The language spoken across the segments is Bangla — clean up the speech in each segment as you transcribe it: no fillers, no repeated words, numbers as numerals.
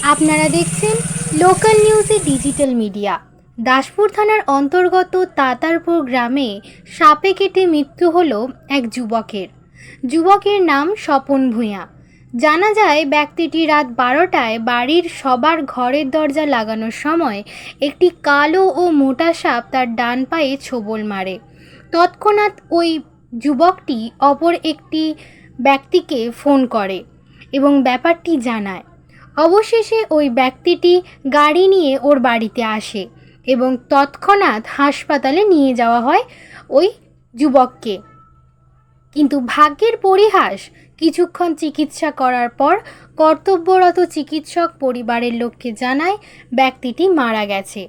আপনারা দেখছেন লোকাল নিউজে ডিজিটাল মিডিয়া। দাসপুর থানার অন্তর্গত তাতারপুর গ্রামে সাপে কেটে মৃত্যু হলো এক যুবকের নাম স্বপন ভূঁইয়া। জানা যায় ব্যক্তিটি রাত 12টায় বাড়ির সবার ঘরের দরজা লাগানোর সময় একটি কালো ও মোটা সাপ তার ডান পায়ে ছোবল মারে। তৎক্ষণাৎ ওই যুবকটি অপর একটি ব্যক্তিকে ফোন করে এবং ব্যাপারটি জানায়। অবশেষে ওই ব্যক্তিটি গাড়ি নিয়ে ওর বাড়িতে আসে এবং তৎক্ষণাৎ হাসপাতালে নিয়ে যাওয়া হয় ওই যুবককে। কিন্তু ভাগ্যের পরিহাস, কিছুক্ষণ চিকিৎসা করার পর কর্তব্যরত চিকিৎসক পরিবারের লোককে জানায় ব্যক্তিটি মারা গেছে।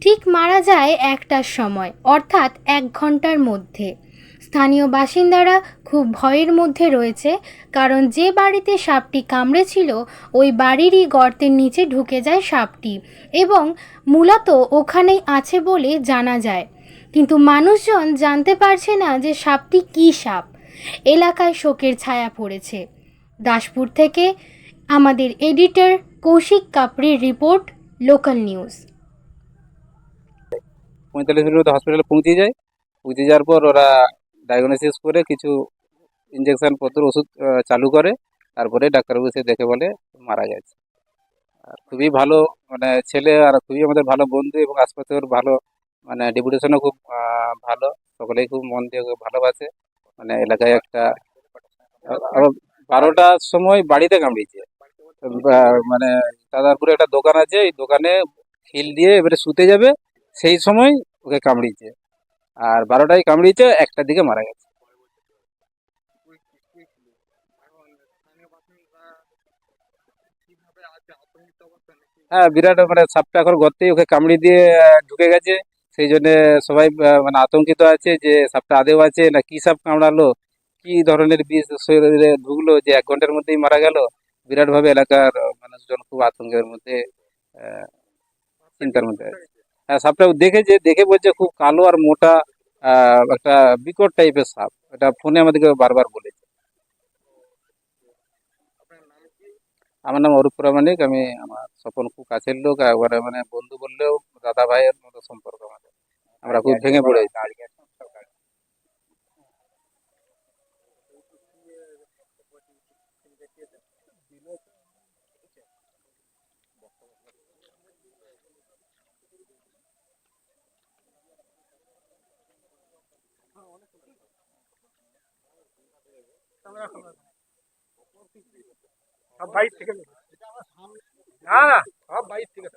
ঠিক মারা যায় 1টার সময়, অর্থাৎ 1 ঘন্টার মধ্যে। স্থানীয় বাসিন্দারা খুব ভয়ের মধ্যে রয়েছে, কারণ যে বাড়িতে সাপটি কামড়েছিল ওই বাড়িরই গর্তের নিচে ঢুকে যায় সাপটি এবং মূলত ওখানেই আছে বলে জানা যায়। কিন্তু মানুষজন জানতে পারছে না যে সাপটি কী সাপ। এলাকায় শোকের ছায়া পড়েছে। দাসপুর থেকে আমাদের এডিটর কৌশিক কাপড়ির রিপোর্ট, লোকাল নিউজ। 45 মিনিট মধ্যে হসপিটালে পৌঁছে যাওয়ার পর ওরা ডায়াগনোসিস করে কিছু ইঞ্জেকশন পত্র ওষুধ চালু করে। তারপরে ডাক্তারবাবু এসে দেখে বলে মারা গেছে। আর খুবই ভালো মানে ছেলে, আর খুবই আমাদের ভালো বন্ধু, এবং আশপাশের ভালো মানে ডেপুটেশনও খুব ভালো। সকলেই খুব মন দিয়ে ওকে ভালোবাসে। মানে এলাকায় একটা আবার 12টার সময় বাড়িতে কামড়িয়েছে। মানে দাদারপুরে একটা দোকান আছে, এই দোকানে খিল দিয়ে এবারে শুতে যাবে, সেই সময় ওকে কামড়িয়েছে। আর 12টায় কামড়িয়েছে, 1টার দিকে মারা গেছে। হ্যাঁ, বিরাট মানে সাপটা এখন গর্তেই ওকে কামড়িয়ে দিয়ে ঢুকে গেছে। সেই জন্য সবাই মানে আতঙ্কিত আছে যে সাপটা আদেও আছে না কি সাপ কামড়ালো, কি ধরনের বিষ শরীরে ঢুকলো যে 1 ঘন্টার মধ্যেই মারা গেল। বিরাটভাবে এলাকার মানুষজন খুব আতঙ্কের মধ্যে, আহ, চিন্তার মধ্যে আছে। হ্যাঁ, সাপটা দেখেছে, দেখে বলছে খুব কালো আর মোটা, একটা বিকট টাইপের সাপ। এটা ফোনে আমাদেরকে বারবার বলেছে। আমার নাম অরূপ প্রামাণিক। আমি আমার স্বপন খুব কাছের লোক, একবারে মানে বন্ধু বললেও দাদা ভাইয়ের মতো সম্পর্ক আমাদের। আমরা খুব ভেঙে পড়েছি। সব বাইর থেকে না না সব বাইর থেকে